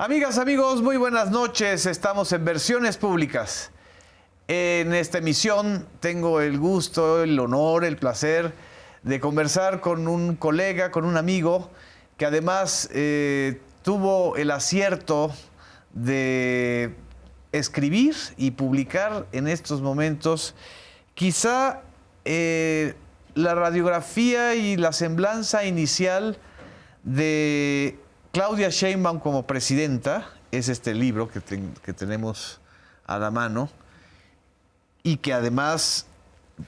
Amigas, amigos, muy buenas noches. Estamos en Versiones Públicas. En esta emisión tengo el gusto, el honor, el placer de conversar con un colega, con un amigo, que además tuvo el acierto de escribir y publicar en estos momentos quizá la radiografía y la semblanza inicial de Claudia Sheinbaum como presidenta. Es este libro que tenemos a la mano y que además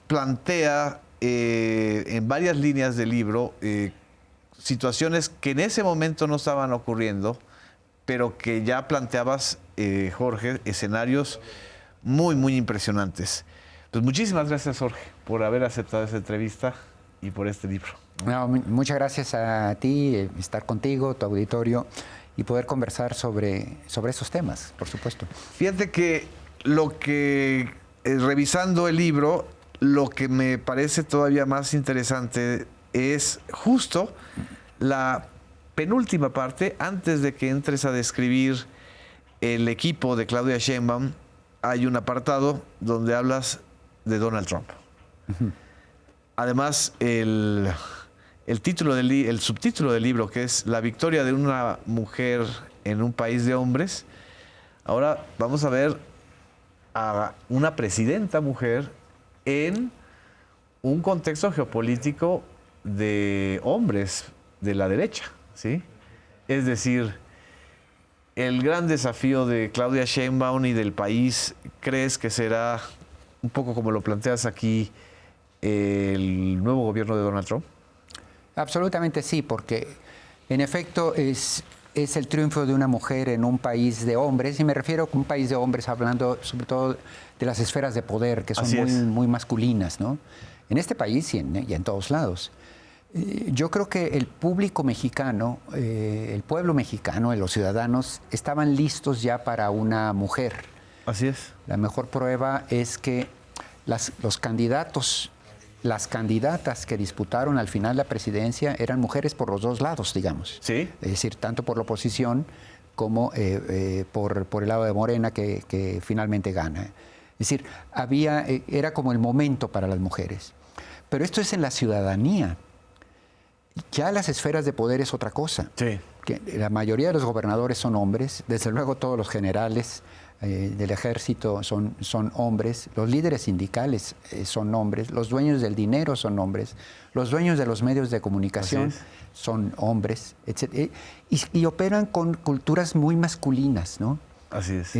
plantea en varias líneas del libro situaciones que en ese momento no estaban ocurriendo, pero que ya planteabas, Jorge, escenarios muy, muy impresionantes. Pues muchísimas gracias, Jorge, por haber aceptado esta entrevista y por este libro. No, muchas gracias a ti, estar contigo, tu auditorio, y poder conversar sobre esos temas, por supuesto. Fíjate que revisando el libro, lo que me parece todavía más interesante es justo la penúltima parte, antes de que entres a describir el equipo de Claudia Sheinbaum. Hay un apartado donde hablas de Donald Trump. Uh-huh. Además, el subtítulo del libro, que es La victoria de una mujer en un país de hombres. Ahora vamos a ver a una presidenta mujer en un contexto geopolítico de hombres de la derecha, ¿sí? Es decir, el gran desafío de Claudia Sheinbaum y del país, ¿crees que será un poco como lo planteas aquí, el nuevo gobierno de Donald Trump? Absolutamente sí, porque en efecto es el triunfo de una mujer en un país de hombres, y me refiero a un país de hombres hablando sobre todo de las esferas de poder, que son muy masculinas, ¿no? En este país y en todos lados. Yo creo que el público mexicano, el pueblo mexicano, los ciudadanos, estaban listos ya para una mujer. Así es. La mejor prueba es que los candidatos, las candidatas que disputaron al final la presidencia eran mujeres por los dos lados, digamos. Sí. Es decir, tanto por la oposición como por el lado de Morena, que finalmente gana. Es decir, era como el momento para las mujeres. Pero esto es en la ciudadanía. Ya las esferas de poder es otra cosa. Sí. Que la mayoría de los gobernadores son hombres, desde luego todos los generales del ejército son hombres, los líderes sindicales son hombres, los dueños del dinero son hombres, los dueños de los medios de comunicación son hombres, etc. Y operan con culturas muy masculinas, ¿no? Así es.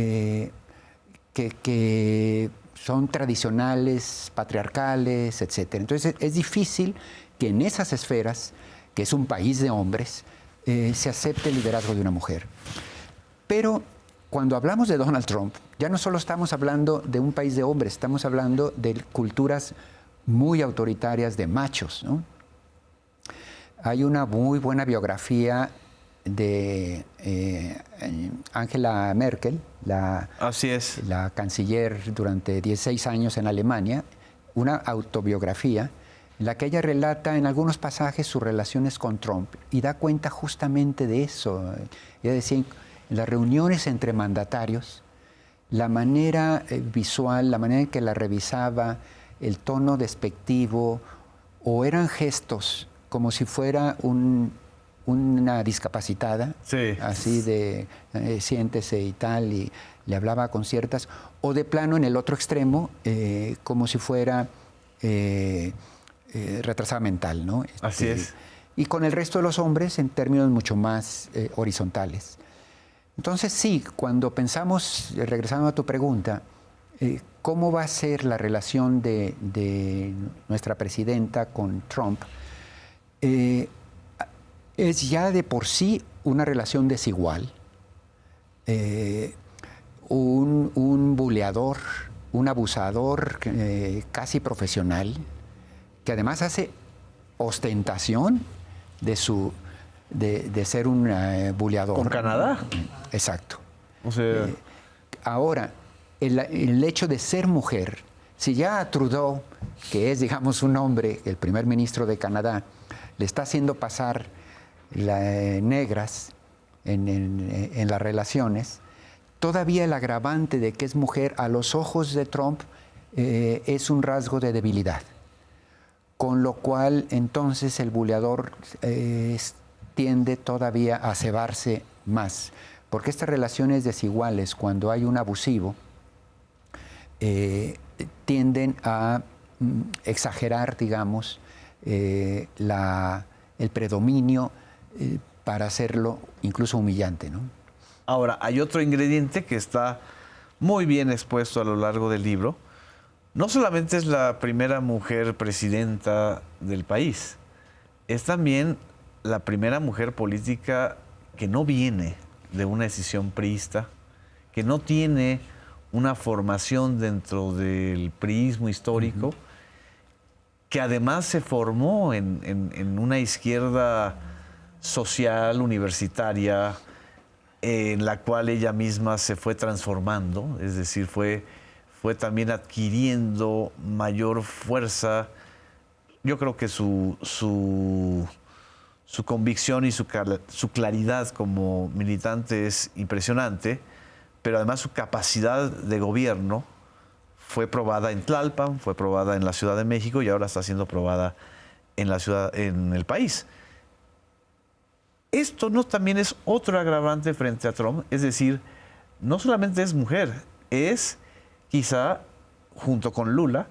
Que son tradicionales, patriarcales, etc. Entonces es difícil que en esas esferas, que es un país de hombres, se acepte el liderazgo de una mujer. Pero cuando hablamos de Donald Trump, ya no solo estamos hablando de un país de hombres, estamos hablando de culturas muy autoritarias de machos, ¿no? Hay una muy buena biografía de Angela Merkel, Así es, la canciller durante 16 años en Alemania, una autobiografía en la que ella relata en algunos pasajes sus relaciones con Trump y da cuenta justamente de eso. Ella decía, en las reuniones entre mandatarios, la manera visual, la manera en que la revisaba, el tono despectivo, o eran gestos como si fuera una discapacitada, sí, así de siéntese y tal, y le hablaba con ciertas, o de plano en el otro extremo, como si fuera retrasada mental, ¿no? Así es. Y con el resto de los hombres en términos mucho más horizontales. Entonces sí, cuando pensamos, regresando a tu pregunta, ¿cómo va a ser la relación de nuestra presidenta con Trump? Es ya de por sí una relación desigual. Un buleador, un abusador casi profesional, que además hace ostentación de ser un buleador. ¿Con Canadá? Exacto. O sea... Ahora, el hecho de ser mujer, si ya a Trudeau, que es, digamos, un hombre, el primer ministro de Canadá, le está haciendo pasar negras en las relaciones, todavía el agravante de que es mujer a los ojos de Trump es un rasgo de debilidad. Con lo cual, entonces, el buleador tiende todavía a cebarse más. Porque estas relaciones desiguales, cuando hay un abusivo, tienden a exagerar, digamos, el predominio para hacerlo incluso humillante, ¿no? Ahora, hay otro ingrediente que está muy bien expuesto a lo largo del libro. No solamente es la primera mujer presidenta del país, es también la primera mujer política que no viene de una decisión priista, que no tiene una formación dentro del priismo histórico, que además se formó en una izquierda social, universitaria, en la cual ella misma se fue transformando, es decir, fue también adquiriendo mayor fuerza. Yo creo que su convicción y su claridad como militante es impresionante, pero además su capacidad de gobierno fue probada en Tlalpan, fue probada en la Ciudad de México y ahora está siendo probada en el país. Esto no también es otro agravante frente a Trump, es decir, no solamente es mujer, es quizá, junto con Lula,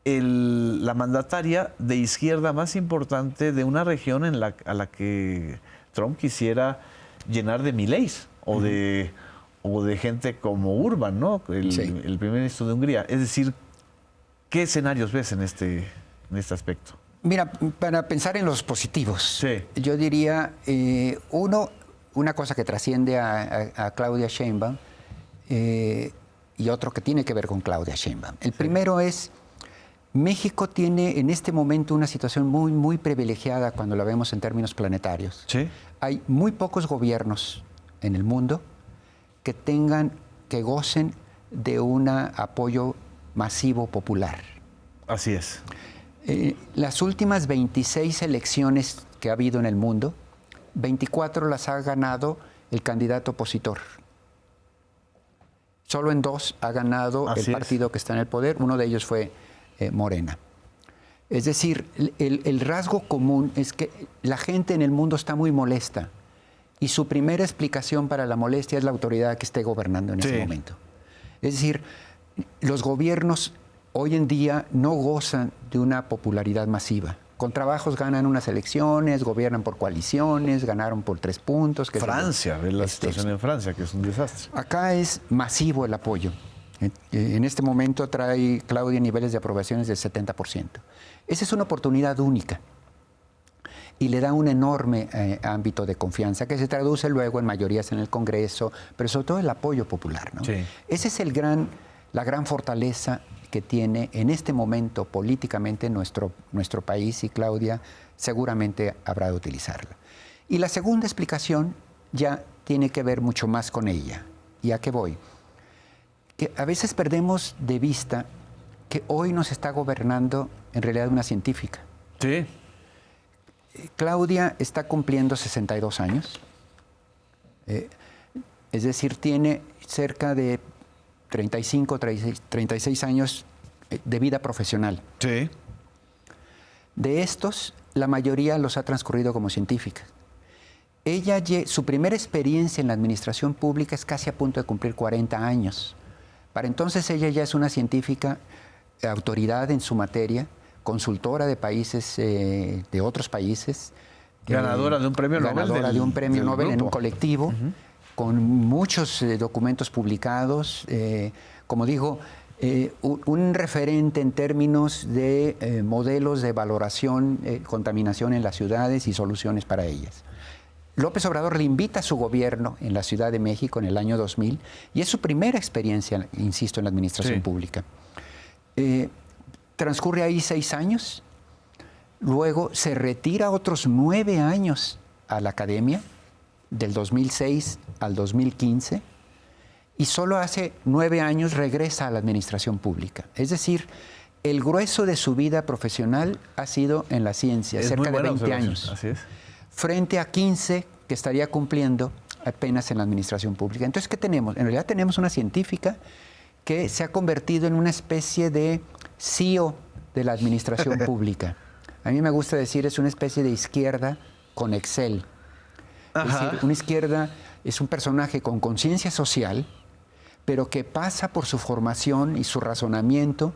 la mandataria de izquierda más importante de una región a la que Trump quisiera llenar de mileis o de gente como Urban, ¿no? El primer ministro de Hungría. Es decir, ¿qué escenarios ves en este aspecto? Mira, para pensar en los positivos, yo diría, una cosa que trasciende a Claudia Sheinbaum y otro que tiene que ver con Claudia Sheinbaum. El primero es, México tiene en este momento una situación muy, muy privilegiada cuando la vemos en términos planetarios. Sí. Hay muy pocos gobiernos en el mundo que gocen de un apoyo masivo popular. Así es. Las últimas 26 elecciones que ha habido en el mundo, 24 las ha ganado el candidato opositor. Solo en 2 ha ganado el partido que está en el poder, uno de ellos fue Morena. Es decir, el rasgo común es que la gente en el mundo está muy molesta y su primera explicación para la molestia es la autoridad que esté gobernando en ese momento. Es decir, los gobiernos hoy en día no gozan de una popularidad masiva. Con trabajos ganan unas elecciones, gobiernan por coaliciones, ganaron por 3 puntos. Francia, ve la situación en Francia, que es un desastre. Acá es masivo el apoyo. En este momento trae Claudia niveles de aprobaciones del 70%. Esa es una oportunidad única y le da un enorme ámbito de confianza que se traduce luego en mayorías en el Congreso, pero sobre todo el apoyo popular, ¿no? Sí. Esa es la gran fortaleza que tiene en este momento políticamente nuestro país, y Claudia seguramente habrá de utilizarla. Y la segunda explicación ya tiene que ver mucho más con ella. ¿Y a qué voy? Que a veces perdemos de vista que hoy nos está gobernando en realidad una científica. Sí. Claudia está cumpliendo 62 años. Es decir, tiene cerca de 35, 36 años de vida profesional. Sí. De estos, la mayoría los ha transcurrido como científica. Su primera experiencia en la administración pública es casi a punto de cumplir 40 años. Para entonces ella ya es una científica, autoridad en su materia, consultora de países, de otros países. Ganadora de un premio Nobel. Ganadora de un premio Nobel en un colectivo, con muchos documentos publicados. Como digo, un referente en términos de modelos de valoración, contaminación en las ciudades y soluciones para ellas. López Obrador le invita a su gobierno en la Ciudad de México en el año 2000 y es su primera experiencia, insisto, en la administración pública. Transcurre ahí 6 años, luego se retira otros 9 años a la academia, del 2006 al 2015, y solo hace 9 años regresa a la administración pública. Es decir, el grueso de su vida profesional ha sido en la ciencia, cerca de 20 años. Así es. Frente a 15 que estaría cumpliendo apenas en la administración pública. Entonces, ¿qué tenemos? En realidad tenemos una científica que se ha convertido en una especie de CEO de la administración pública. A mí me gusta decir, es una especie de izquierda con Excel. Es decir, una izquierda es un personaje con conciencia social, pero que pasa por su formación y su razonamiento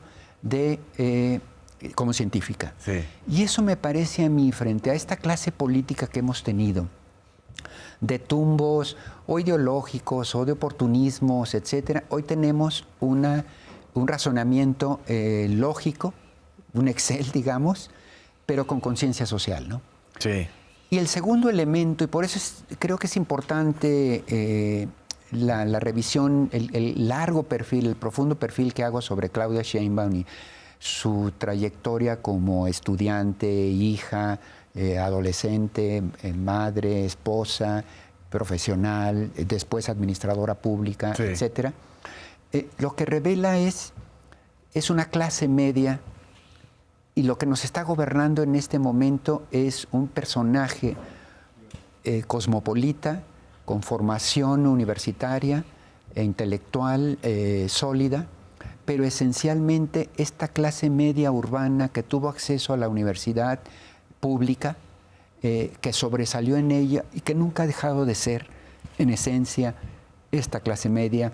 como científica. Sí. Y eso me parece a mí, frente a esta clase política que hemos tenido, de tumbos o ideológicos o de oportunismos, etcétera, hoy tenemos un razonamiento lógico, un Excel, digamos, pero con conciencia social, ¿no? Sí. Y el segundo elemento, y por eso creo que es importante la revisión, el largo perfil, el profundo perfil que hago sobre Claudia Sheinbaum y su trayectoria como estudiante, hija, adolescente, madre, esposa, profesional, después administradora pública, sí, etcétera. Lo que revela es una clase media, y lo que nos está gobernando en este momento es un personaje cosmopolita, con formación universitaria e intelectual sólida, pero esencialmente esta clase media urbana que tuvo acceso a la universidad pública, que sobresalió en ella y que nunca ha dejado de ser, en esencia, esta clase media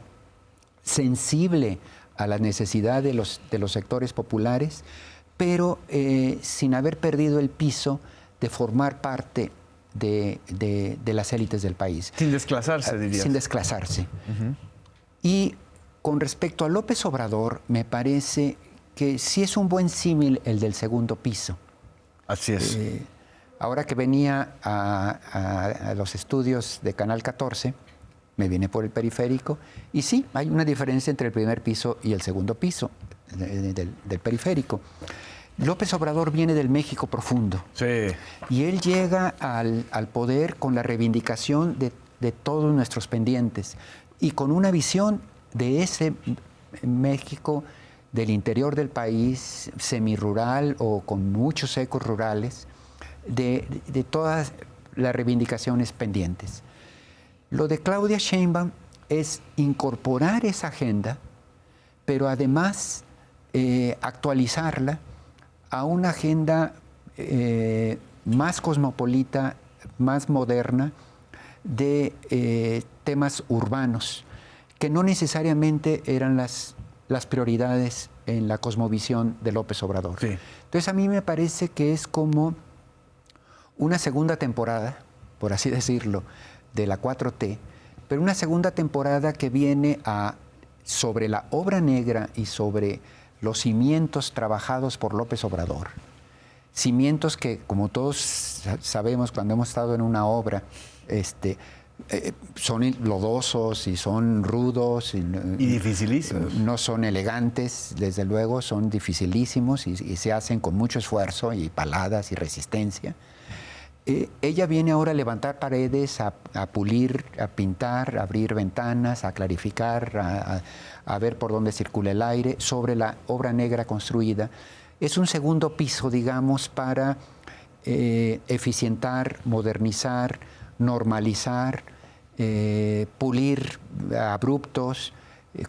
sensible a la necesidad de los sectores populares, pero sin haber perdido el piso de formar parte de las élites del país. Sin desclasarse, dirías. Sin desclasarse. Y con respecto a López Obrador, me parece que sí es un buen símil el del segundo piso. Así es. Ahora que venía a los estudios de Canal 14, me vine por el periférico, y sí, hay una diferencia entre el primer piso y el segundo piso del periférico. López Obrador viene del México profundo. Sí. Y él llega al poder con la reivindicación de todos nuestros pendientes y con una visión de ese México del interior del país, semirural o con muchos ecos rurales, de todas las reivindicaciones pendientes. Lo de Claudia Sheinbaum es incorporar esa agenda, pero además actualizarla a una agenda más cosmopolita, más moderna, de temas urbanos, que no necesariamente eran las prioridades en la cosmovisión de López Obrador. Sí. Entonces a mí me parece que es como una segunda temporada, por así decirlo, de la 4T, pero una segunda temporada que viene sobre la obra negra y sobre los cimientos trabajados por López Obrador. Cimientos que, como todos sabemos cuando hemos estado en una obra, son lodosos y son rudos. Y dificilísimos. No son elegantes, desde luego, son dificilísimos y se hacen con mucho esfuerzo y paladas y resistencia. Ella viene ahora a levantar paredes, a pulir, a pintar, a abrir ventanas, a clarificar, a ver por dónde circula el aire sobre la obra negra construida. Es un segundo piso, digamos, para eficientar, modernizar, normalizar, pulir abruptos,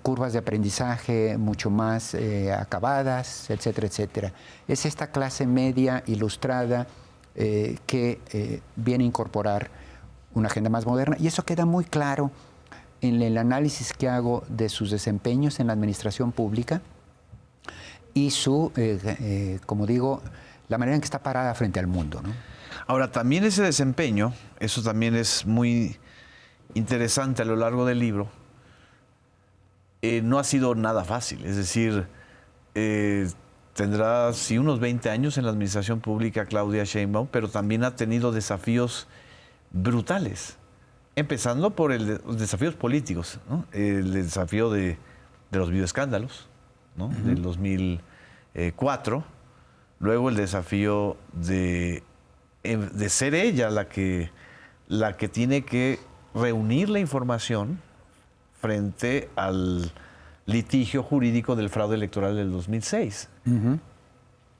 curvas de aprendizaje mucho más acabadas, etcétera, etcétera. Es esta clase media ilustrada que viene a incorporar una agenda más moderna, y eso queda muy claro en el análisis que hago de sus desempeños en la administración pública y como digo, la manera en que está parada frente al mundo, ¿no? Ahora, también ese desempeño, eso también es muy interesante a lo largo del libro, no ha sido nada fácil. Es decir, tendrá sí unos 20 años en la administración pública Claudia Sheinbaum, pero también ha tenido desafíos brutales, empezando por los desafíos políticos, ¿no? El desafío de los videoescándalos, ¿no? Del 2004, luego el desafío de ser ella la que tiene que reunir la información frente al litigio jurídico del fraude electoral del 2006.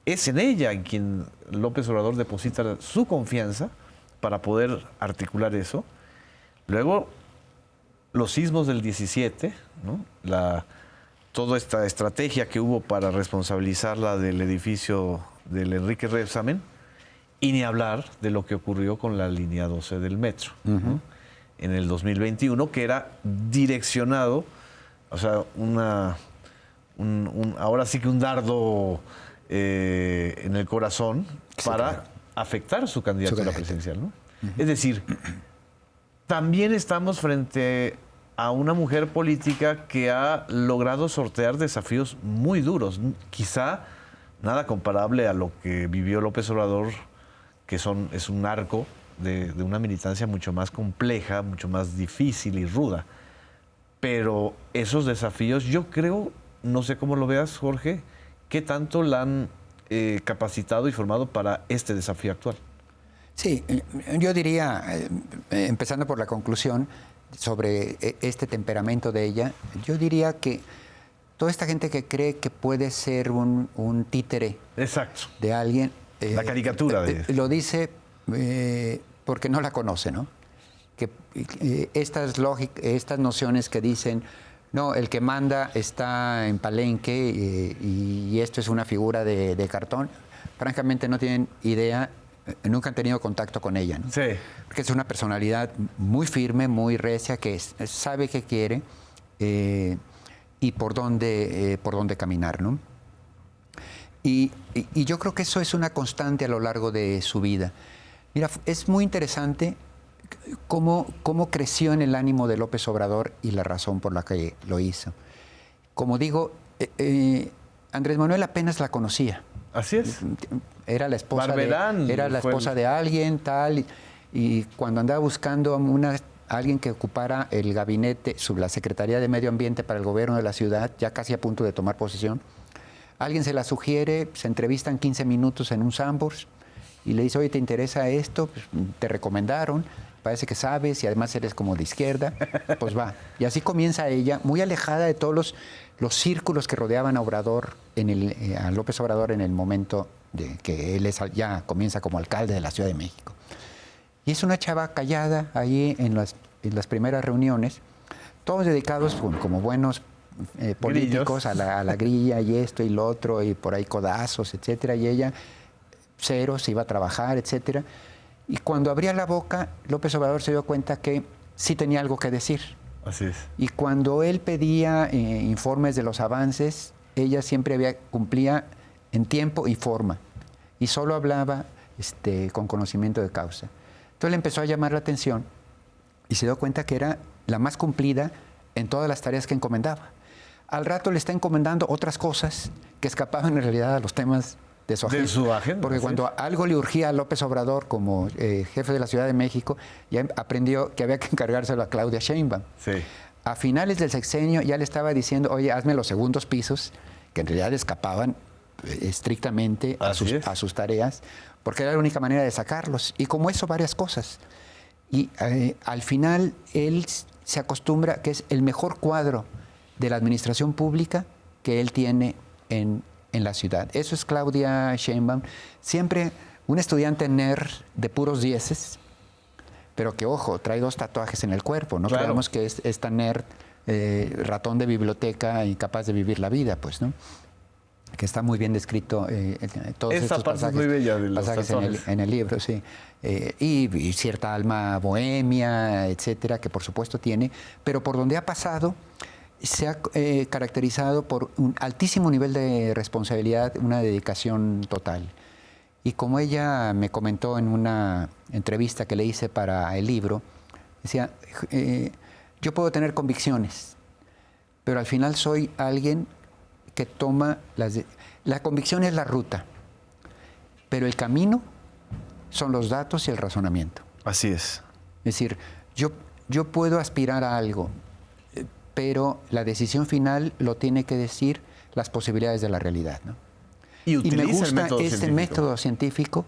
Es en ella en quien López Obrador deposita su confianza para poder articular eso. Luego, los sismos del 17, ¿no? Toda esta estrategia que hubo para responsabilizarla del edificio del Enrique Rebsamen, y ni hablar de lo que ocurrió con la línea 12 del metro, ¿no? En el 2021, que era direccionado, o sea, ahora sí que un dardo en el corazón, sí, para, claro, afectar su candidatura presidencial, ¿no? Es decir, también estamos frente a una mujer política que ha logrado sortear desafíos muy duros, quizá nada comparable a lo que vivió López Obrador, que es un arco de una militancia mucho más compleja, mucho más difícil y ruda. Pero esos desafíos, yo creo, no sé cómo lo veas, Jorge, ¿qué tanto la han capacitado y formado para este desafío actual? Sí, yo diría, empezando por la conclusión sobre este temperamento de ella, yo diría que toda esta gente que cree que puede ser un títere, exacto, de alguien, la caricatura de lo dice porque no la conoce, ¿no? Que estas nociones que dicen, no, el que manda está en Palenque y esto es una figura de cartón, francamente no tienen idea, nunca han tenido contacto con ella, ¿no? Sí. Porque es una personalidad muy firme, muy recia, que sabe qué quiere y por dónde caminar, ¿no? Y yo creo que eso es una constante a lo largo de su vida. Mira, es muy interesante cómo creció en el ánimo de López Obrador y la razón por la que lo hizo. Como digo, Andrés Manuel apenas la conocía. Así es. Era la esposa, Barberán, era la esposa de alguien, tal, y cuando andaba buscando alguien que ocupara el gabinete, la Secretaría de Medio Ambiente para el gobierno de la ciudad, ya casi a punto de tomar posesión, alguien se la sugiere, se entrevistan 15 minutos en un Sanborns y le dice, oye, ¿te interesa esto? Pues, te recomendaron, parece que sabes y además eres como de izquierda, pues va. Y así comienza ella, muy alejada de todos los círculos que rodeaban a Obrador, a López Obrador en el momento de que él ya comienza como alcalde de la Ciudad de México. Y es una chava callada ahí en las primeras reuniones, todos dedicados como buenos políticos a la grilla y esto y lo otro, y por ahí codazos, etcétera, y ella cero, se iba a trabajar, etcétera. Y cuando abría la boca, López Obrador se dio cuenta que sí tenía algo que decir. Así es. Y cuando él pedía informes de los avances, ella siempre cumplía en tiempo y forma. Y solo hablaba con conocimiento de causa. Entonces le empezó a llamar la atención y se dio cuenta que era la más cumplida en todas las tareas que encomendaba. Al rato le está encomendando otras cosas que escapaban en realidad a los temas de su agenda. Porque cuando algo le urgía a López Obrador como jefe de la Ciudad de México, ya aprendió que había que encargárselo a Claudia Sheinbaum. Sí. A finales del sexenio ya le estaba diciendo, oye, hazme los segundos pisos, que en realidad escapaban estrictamente a sus tareas, porque era la única manera de sacarlos. Y como eso, varias cosas. Y al final él se acostumbra que es el mejor cuadro de la administración pública que él tiene en la ciudad. Eso es Claudia Sheinbaum. Siempre un estudiante nerd de puros dieces, pero que, ojo, trae 2 tatuajes en el cuerpo. No creamos que es esta nerd, ratón de biblioteca, incapaz de vivir la vida, pues, ¿no? Que está muy bien descrito todos estos pasajes, muy bella de los pasajes en el libro, sí. Y cierta alma bohemia, etcétera, que por supuesto tiene, pero por donde ha pasado se ha caracterizado por un altísimo nivel de responsabilidad, una dedicación total. Y como ella me comentó en una entrevista que le hice para el libro, decía, yo puedo tener convicciones, pero al final soy alguien que toma la convicción es la ruta, pero el camino son los datos y el razonamiento. Así es. Es decir, yo puedo aspirar a algo, pero la decisión final lo tiene que decir las posibilidades de la realidad, ¿no? Y me gusta este método científico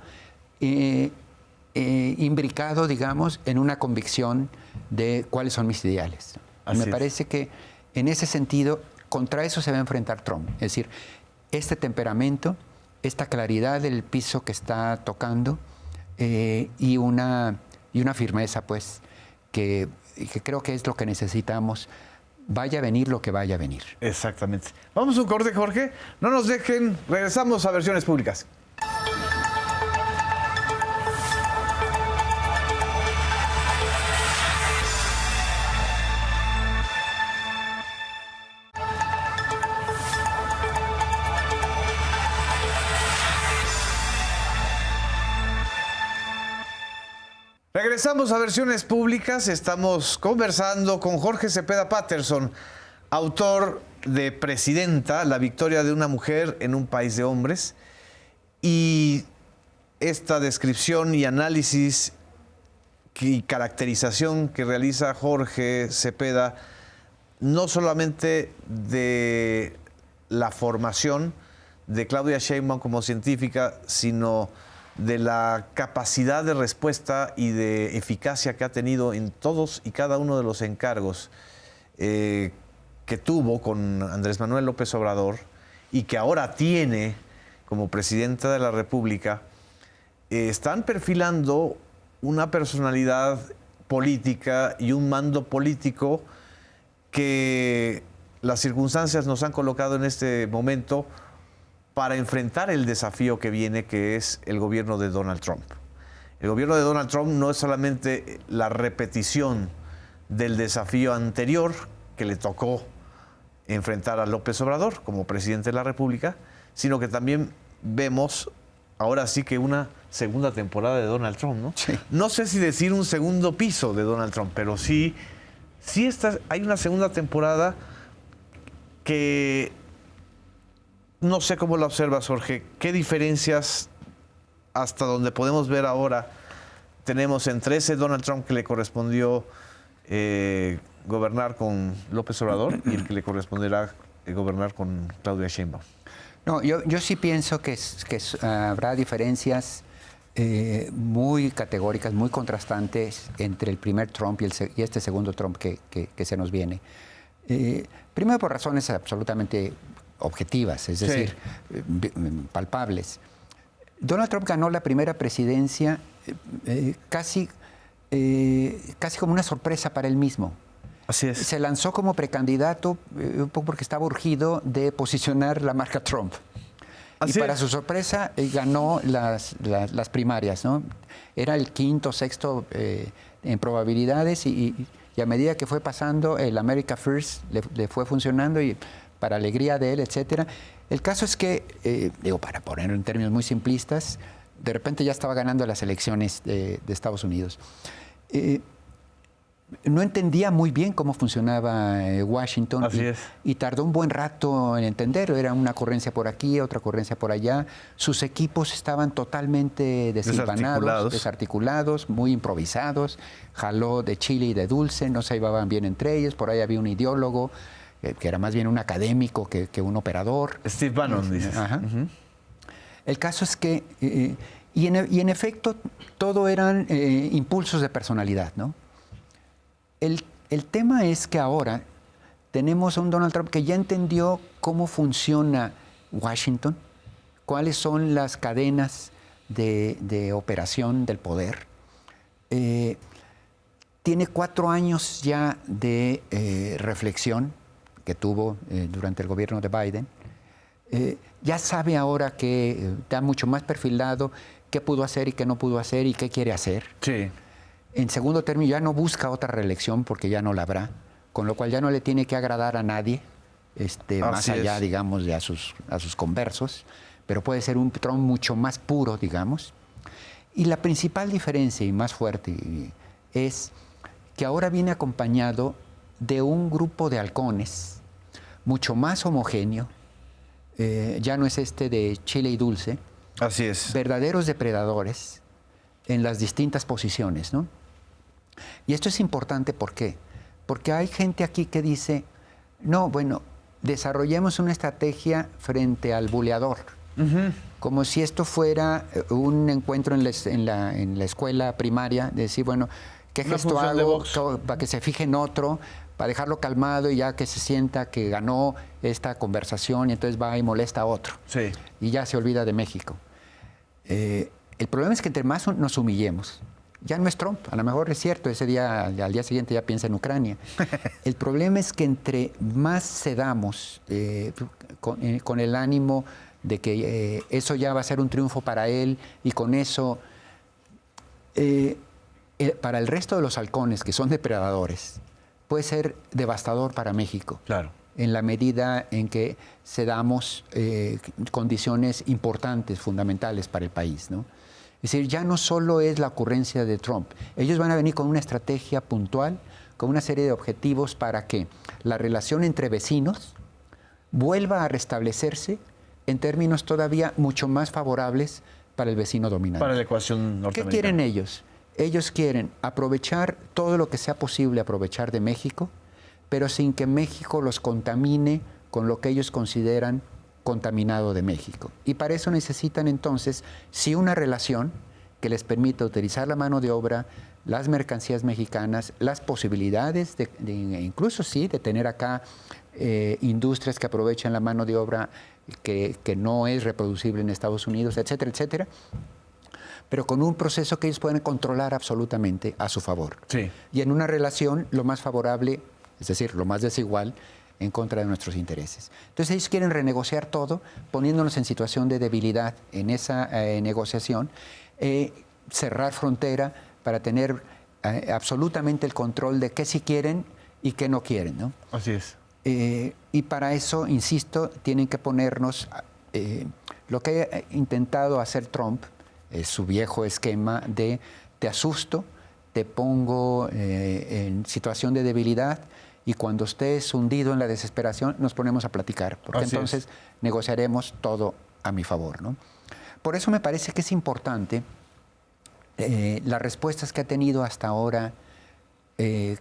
imbricado, digamos, en una convicción de cuáles son mis ideales. Me parece que en ese sentido, contra eso se va a enfrentar Trump. Es decir, este temperamento, esta claridad del piso que está tocando, y una firmeza, pues, que creo que es lo que necesitamos. Vaya a venir lo que vaya a venir. Exactamente. Vamos a un corte, Jorge. No nos dejen. Regresamos a Versiones Públicas. Regresamos a Versiones Públicas. Estamos conversando con Jorge Cepeda Patterson, autor de Presidenta, la victoria de una mujer en un país de hombres. Y esta descripción y análisis y caracterización que realiza Jorge Cepeda, no solamente de la formación de Claudia Sheinbaum como científica, sino de la capacidad de respuesta y de eficacia que ha tenido en todos y cada uno de los encargos que tuvo con Andrés Manuel López Obrador y que ahora tiene como presidenta de la República, están perfilando una personalidad política y un mando político que las circunstancias nos han colocado en este momento para enfrentar el desafío que viene, que es el gobierno de Donald Trump. El gobierno de Donald Trump no es solamente la repetición del desafío anterior que le tocó enfrentar a López Obrador como presidente de la República, sino que también vemos ahora sí que una segunda temporada de Donald Trump, ¿no? Sí. No sé si decir un segundo piso de Donald Trump, pero sí hay una segunda temporada que no sé cómo la observas, Jorge. ¿Qué diferencias, hasta donde podemos ver ahora, tenemos entre ese Donald Trump que le correspondió gobernar con López Obrador y el que le corresponderá gobernar con Claudia Sheinbaum? No, yo sí pienso que habrá diferencias muy categóricas, muy contrastantes entre el primer Trump y este segundo Trump que se nos viene. Primero por razones absolutamente objetivas, es decir, palpables. Donald Trump ganó la primera presidencia casi como una sorpresa para él mismo. Así es. Se lanzó como precandidato un poco porque estaba urgido de posicionar la marca Trump. Así y para es. su sorpresa ganó las primarias, ¿no? Era el quinto, sexto en probabilidades y a medida que fue pasando el America First le fue funcionando y para alegría de él, etcétera. El caso es que, para ponerlo en términos muy simplistas, de repente ya estaba ganando las elecciones de Estados Unidos. No entendía muy bien cómo funcionaba Washington. Así es. Y tardó un buen rato en entender. Era una ocurrencia por aquí, otra ocurrencia por allá. Sus equipos estaban totalmente desarticulados, muy improvisados. Jaló de chile y de dulce, no se llevaban bien entre ellos. Por ahí había un ideólogo que era más bien un académico que un operador. Steve Bannon, dices. Ajá. El caso es que, y en efecto, todo eran impulsos de personalidad, ¿no? El tema es que ahora tenemos a un Donald Trump que ya entendió cómo funciona Washington, cuáles son las cadenas de operación del poder. Tiene 4 años ya de reflexión que tuvo durante el gobierno de Biden. Ya sabe ahora que está mucho más perfilado qué pudo hacer y qué no pudo hacer y qué quiere hacer. Sí. En segundo término, ya no busca otra reelección porque ya no la habrá, con lo cual ya no le tiene que agradar a nadie, más allá, digamos, de a sus conversos, pero puede ser un Trump mucho más puro, digamos. Y la principal diferencia y más fuerte es que ahora viene acompañado de un grupo de halcones mucho más homogéneo, ya no es de chile y dulce. Así es. Verdaderos depredadores en las distintas posiciones, ¿no? Y esto es importante, ¿por qué? Porque hay gente aquí que dice, no, bueno, desarrollemos una estrategia frente al buleador, como si esto fuera un encuentro en la escuela primaria, de decir, bueno, ¿qué gesto hago para que se fije en otro, para dejarlo calmado y ya que se sienta que ganó esta conversación y entonces va y molesta a otro? Sí. Y ya se olvida de México. El problema es que entre más nos humillemos, ya no es Trump, a lo mejor es cierto, ese día, al día siguiente ya piensa en Ucrania. El problema es que entre más cedamos con el ánimo de que eso ya va a ser un triunfo para él y con eso, para el resto de los halcones que son depredadores, puede ser devastador para México. Claro. En la medida en que cedamos condiciones importantes, fundamentales para el país, ¿no? Es decir, ya no solo es la ocurrencia de Trump. Ellos van a venir con una estrategia puntual, con una serie de objetivos para que la relación entre vecinos vuelva a restablecerse en términos todavía mucho más favorables para el vecino dominante. Para la ecuación norteamericana. ¿Qué quieren ellos? Ellos quieren aprovechar todo lo que sea posible aprovechar de México, pero sin que México los contamine con lo que ellos consideran contaminado de México. Y para eso necesitan entonces, sí, una relación que les permita utilizar la mano de obra, las mercancías mexicanas, las posibilidades incluso sí, de tener acá industrias que aprovechan la mano de obra que no es reproducible en Estados Unidos, etcétera, etcétera, pero con un proceso que ellos pueden controlar absolutamente a su favor. Sí. Y en una relación lo más favorable, es decir, lo más desigual, en contra de nuestros intereses. Entonces ellos quieren renegociar todo, poniéndonos en situación de debilidad en esa negociación, cerrar frontera para tener absolutamente el control de qué sí quieren y qué no quieren, ¿no? Así es. Y para eso, insisto, tienen que ponernos lo que ha intentado hacer Trump, su viejo esquema de te asusto, te pongo en situación de debilidad, y cuando estés hundido en la desesperación nos ponemos a platicar, porque entonces negociaremos todo a mi favor, ¿no? Por eso me parece que es importante las respuestas que ha tenido hasta ahora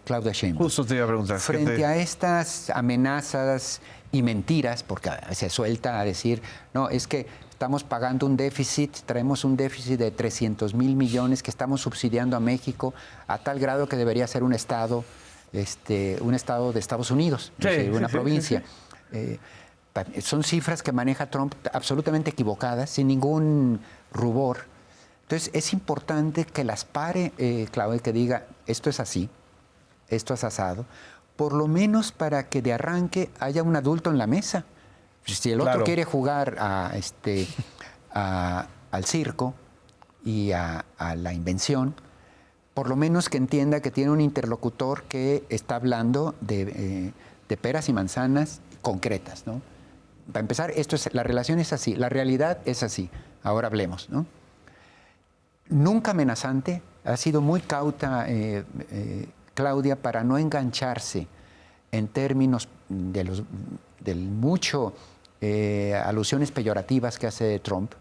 Claudia Sheinbaum. Justo te iba a preguntar. Frente a estas amenazas y mentiras, porque se suelta a decir, no, es que estamos pagando un déficit, traemos un déficit de 300,000 millones que estamos subsidiando a México a tal grado que debería ser un estado de Estados Unidos, una provincia. Son cifras que maneja Trump absolutamente equivocadas, sin ningún rubor. Entonces, es importante que las pare, Claudia, que diga, esto es así, esto es asado, por lo menos para que de arranque haya un adulto en la mesa. Si el otro quiere jugar al circo y a la invención, por lo menos que entienda que tiene un interlocutor que está hablando de peras y manzanas concretas, ¿no? Para empezar, la relación es así, la realidad es así. Ahora hablemos, ¿no? Nunca amenazante, ha sido muy cauta Claudia para no engancharse en términos de mucho alusiones peyorativas que hace Trump.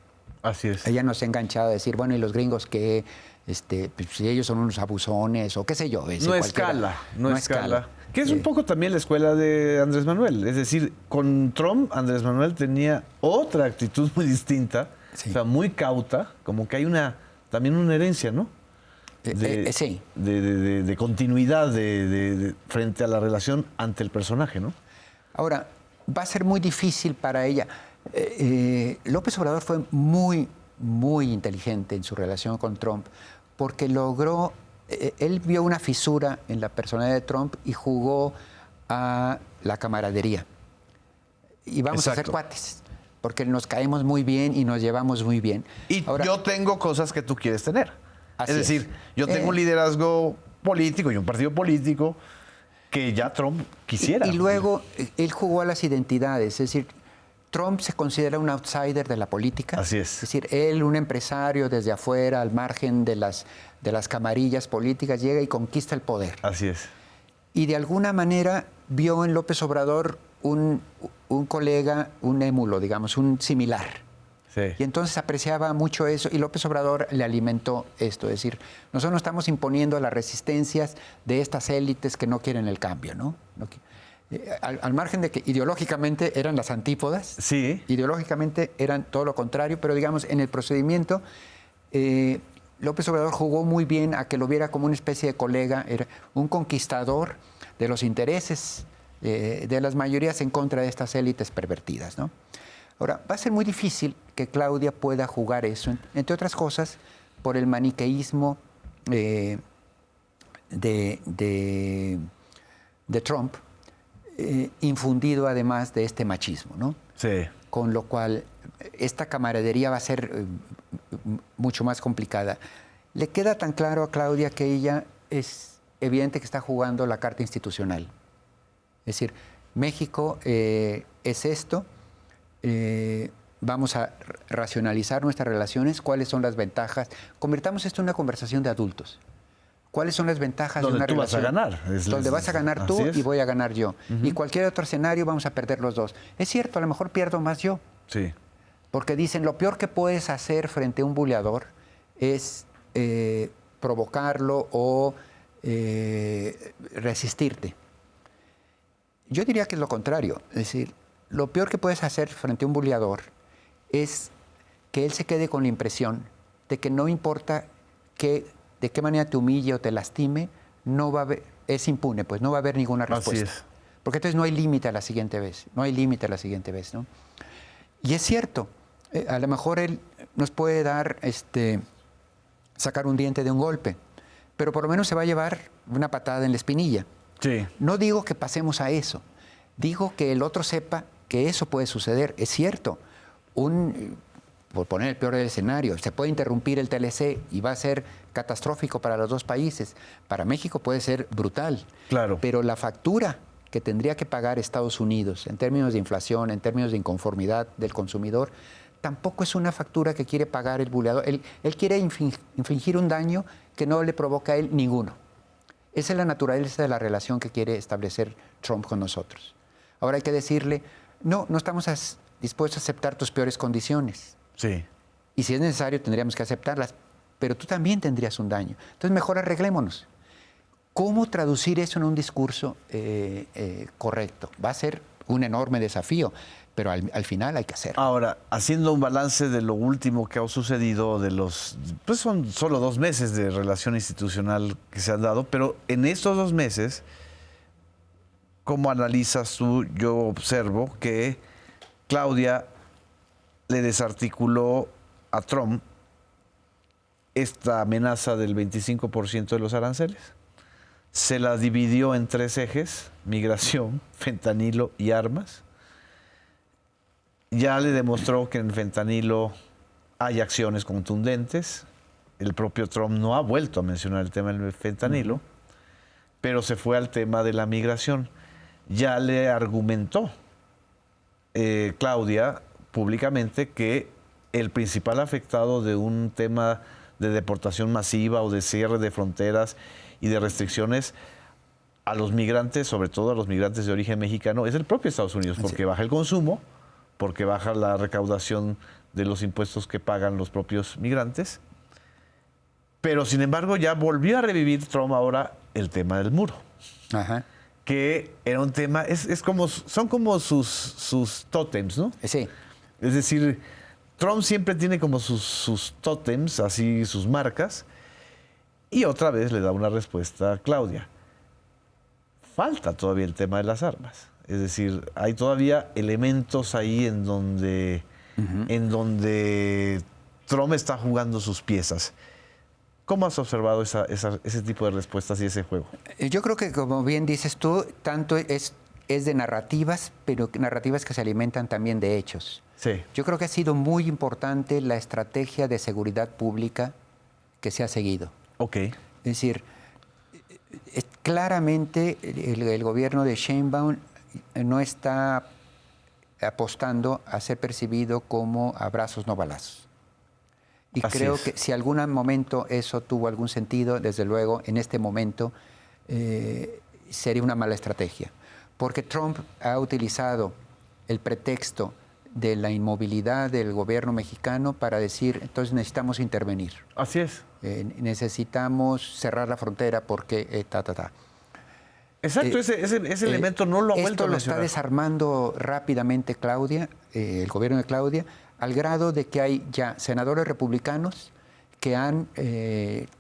Así es. Ella nos ha enganchado a decir, bueno, ¿y los gringos qué? Pues, si ellos son unos abusones o qué sé yo. No escala. Que es un poco también la escuela de Andrés Manuel. Es decir, con Trump, Andrés Manuel tenía otra actitud muy distinta, o sea, muy cauta, como que hay también una herencia, ¿no? Sí. De continuidad frente a la relación ante el personaje, ¿no? Ahora, va a ser muy difícil para ella. López Obrador fue muy, muy inteligente en su relación con Trump, porque logró, él vio una fisura en la personalidad de Trump y jugó a la camaradería. Y vamos a ser cuates, porque nos caemos muy bien y nos llevamos muy bien. Y ahora, yo tengo cosas que tú quieres tener. Es decir, yo tengo un liderazgo político y un partido político que ya Trump quisiera. Y luego él jugó a las identidades, es decir, Trump se considera un outsider de la política. Así es. Es decir, él, un empresario desde afuera, al margen de las camarillas políticas, llega y conquista el poder. Así es. Y de alguna manera vio en López Obrador un colega, un émulo, digamos, un similar. Sí. Y entonces apreciaba mucho eso y López Obrador le alimentó esto, es decir, nosotros nos estamos imponiendo a las resistencias de estas élites que no quieren el cambio, ¿no? Al margen de que ideológicamente eran las antípodas, sí, ideológicamente eran todo lo contrario, pero digamos, en el procedimiento, López Obrador jugó muy bien a que lo viera como una especie de colega, era un conquistador de los intereses de las mayorías en contra de estas élites pervertidas, ¿no? Ahora, va a ser muy difícil que Claudia pueda jugar eso, entre otras cosas, por el maniqueísmo de Trump, infundido además de este machismo, ¿no? Sí. Con lo cual esta camaradería va a ser mucho más complicada. Le queda tan claro a Claudia que ella es evidente que está jugando la carta institucional. Es decir, México es esto, vamos a racionalizar nuestras relaciones, cuáles son las ventajas. Convirtamos esto en una conversación de adultos. ¿Cuáles son las ventajas de una relación? Donde tú vas a ganar. Donde vas a ganar tú y voy a ganar yo. Y cualquier otro escenario vamos a perder los dos. Es cierto, a lo mejor pierdo más yo. Sí. Porque dicen, lo peor que puedes hacer frente a un buleador es provocarlo o resistirte. Yo diría que es lo contrario. Es decir, lo peor que puedes hacer frente a un buleador es que él se quede con la impresión de que no importa de qué manera te humille o te lastime, no va a haber, es impune, pues no va a haber ninguna respuesta. Así es. Porque entonces no hay límite a la siguiente vez, ¿no? Y es cierto, a lo mejor él nos puede dar, sacar un diente de un golpe, pero por lo menos se va a llevar una patada en la espinilla. Sí. No digo que pasemos a eso, digo que el otro sepa que eso puede suceder. Es cierto, por poner el peor del escenario, se puede interrumpir el TLC y va a ser catastrófico para los dos países. Para México puede ser brutal. Claro. Pero la factura que tendría que pagar Estados Unidos en términos de inflación, en términos de inconformidad del consumidor, tampoco es una factura que quiere pagar el buleador. Él quiere infligir un daño que no le provoca a él ninguno. Esa es la naturaleza de la relación que quiere establecer Trump con nosotros. Ahora hay que decirle, no estamos dispuestos a aceptar tus peores condiciones. Sí. Y si es necesario tendríamos que aceptarlas, pero tú también tendrías un daño. Entonces mejor arreglémonos. ¿Cómo traducir eso en un discurso correcto? Va a ser un enorme desafío, pero al final hay que hacerlo. Ahora, haciendo un balance de lo último que ha sucedido, pues son solo 2 meses de relación institucional que se han dado, pero en estos 2 meses, ¿cómo analizas tú? Yo observo que Claudia le desarticuló a Trump esta amenaza del 25% de los aranceles. Se la dividió en 3 ejes: migración, fentanilo y armas. Ya le demostró que en fentanilo hay acciones contundentes. El propio Trump no ha vuelto a mencionar el tema del fentanilo, pero se fue al tema de la migración. Ya le argumentó Claudia públicamente que el principal afectado de un tema de deportación masiva o de cierre de fronteras y de restricciones a los migrantes, sobre todo a los migrantes de origen mexicano, es el propio Estados Unidos, porque baja el consumo, porque baja la recaudación de los impuestos que pagan los propios migrantes. Pero, sin embargo, ya volvió a revivir Trump ahora el tema del muro. Ajá. Que era un tema, son como sus tótems, ¿no? Sí. Es decir, Trump siempre tiene como sus tótems, así sus marcas, y otra vez le da una respuesta a Claudia. Falta todavía el tema de las armas. Es decir, hay todavía elementos ahí en donde Trump está jugando sus piezas. ¿Cómo has observado ese tipo de respuestas y ese juego? Yo creo que, como bien dices tú, tanto es de narrativas, pero narrativas que se alimentan también de hechos. Sí. Yo creo que ha sido muy importante la estrategia de seguridad pública que se ha seguido. Ok. Es decir, claramente el gobierno de Sheinbaum no está apostando a ser percibido como abrazos no balazos. Y Así creo es. que si algún momento eso tuvo algún sentido, desde luego, en este momento sería una mala estrategia. Porque Trump ha utilizado el pretexto de la inmovilidad del gobierno mexicano para decir, entonces necesitamos intervenir. Así es. Necesitamos cerrar la frontera porque Exacto, ese elemento no lo ha vuelto a mencionar. Esto lo está desarmando rápidamente Claudia, el gobierno de Claudia, al grado de que hay ya senadores republicanos que han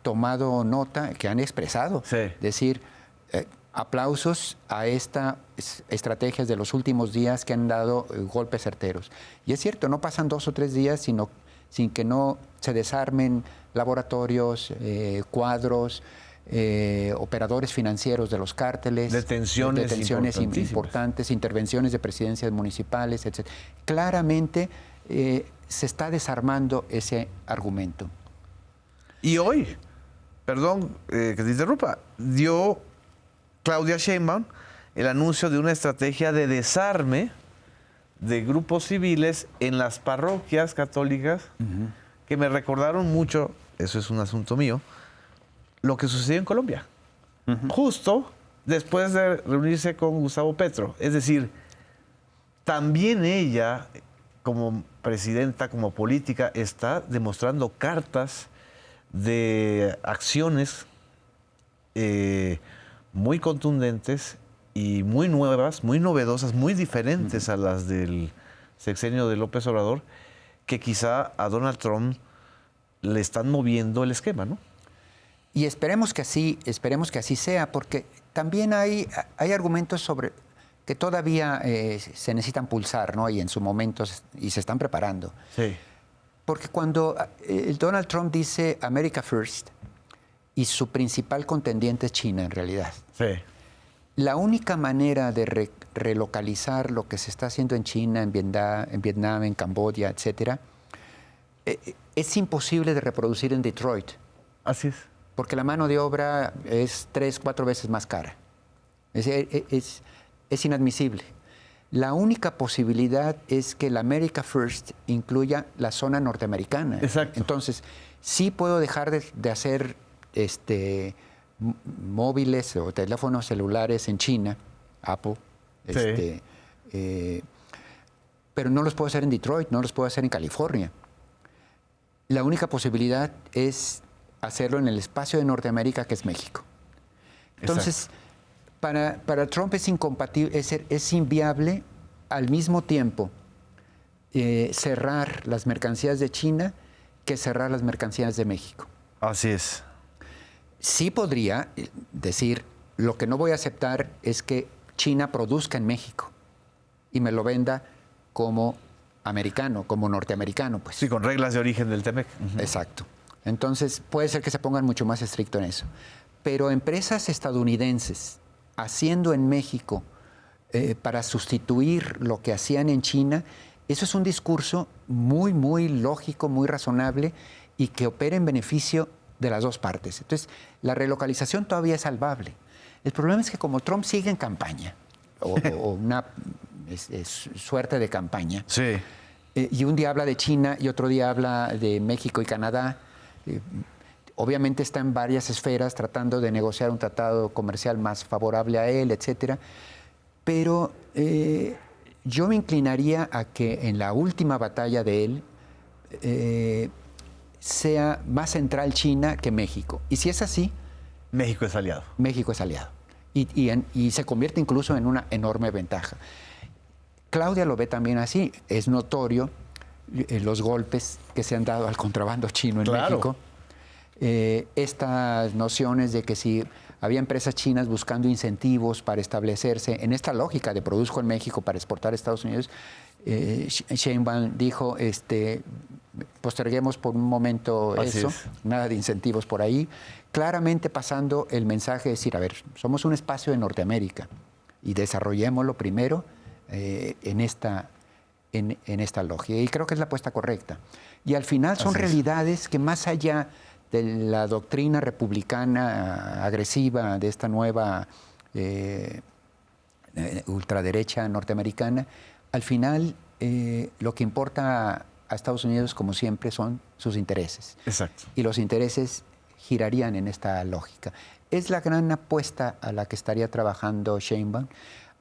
tomado nota, que han expresado, Sí. decir, aplausos a estas estrategias de los últimos días que han dado golpes certeros. Y es cierto, no pasan 2 o 3 días sin que no se desarmen laboratorios, cuadros, operadores financieros de los cárteles, detenciones importantes, intervenciones de presidencias municipales, etc. Claramente se está desarmando ese argumento. Y hoy, perdón que te interrumpa, dio Claudia Sheinbaum el anuncio de una estrategia de desarme de grupos civiles en las parroquias católicas que me recordaron mucho, eso es un asunto mío, lo que sucedió en Colombia. Justo después de reunirse con Gustavo Petro. Es decir, también ella, como presidenta, como política, está demostrando cartas de acciones muy contundentes y muy nuevas, muy novedosas, muy diferentes a las del sexenio de López Obrador, que quizá a Donald Trump le están moviendo el esquema, ¿no? Y esperemos que así sea, porque también hay argumentos sobre que todavía se necesitan pulsar, ¿no? Y en su momento y se están preparando. Sí. Porque cuando Donald Trump dice America First y su principal contendiente es China, en realidad. Sí. La única manera de relocalizar lo que se está haciendo en China, en Vietnam, en Camboya, etcétera, es imposible de reproducir en Detroit. Así es. Porque la mano de obra es 3, 4 veces más cara. Es inadmisible. La única posibilidad es que el America First incluya la zona norteamericana. Exacto. Entonces, sí puedo dejar de hacer móviles o teléfonos celulares en China, Apple, pero no los puedo hacer en Detroit, no los puedo hacer en California. La única posibilidad es hacerlo en el espacio de Norteamérica, que es México. Entonces, para Trump es incompatible, es inviable al mismo tiempo cerrar las mercancías de China que cerrar las mercancías de México. Así es. Sí podría decir, lo que no voy a aceptar es que China produzca en México y me lo venda como americano, como norteamericano, pues. Sí, con reglas de origen del TEMEC. Exacto. Entonces, puede ser que se pongan mucho más estricto en eso. Pero empresas estadounidenses haciendo en México para sustituir lo que hacían en China, eso es un discurso muy, muy lógico, muy razonable y que opera en beneficio de las dos partes. Entonces, la relocalización todavía es salvable. El problema es que como Trump sigue en campaña, o una suerte de campaña, sí. Y un día habla de China y otro día habla de México y Canadá, obviamente está en varias esferas tratando de negociar un tratado comercial más favorable a él, etcétera. Pero yo me inclinaría a que en la última batalla de él sea más central China que México. Y si es así, México es aliado. México es aliado. Y se convierte incluso en una enorme ventaja. Claudia lo ve también así. Es notorio los golpes que se han dado al contrabando chino en México. Estas nociones de que si había empresas chinas buscando incentivos para establecerse en esta lógica de produzco en México para exportar a Estados Unidos, Sheinbaum dijo, posterguemos por un momento eso, nada de incentivos por ahí, claramente pasando el mensaje de decir, a ver, somos un espacio de Norteamérica y desarrollémoslo primero en esta lógica. Y creo que es la apuesta correcta. Y al final son realidades que más allá de la doctrina republicana agresiva de esta nueva ultraderecha norteamericana, al final lo que importa a Estados Unidos, como siempre, son sus intereses. Exacto. Y los intereses girarían en esta lógica. Es la gran apuesta a la que estaría trabajando Sheinbaum.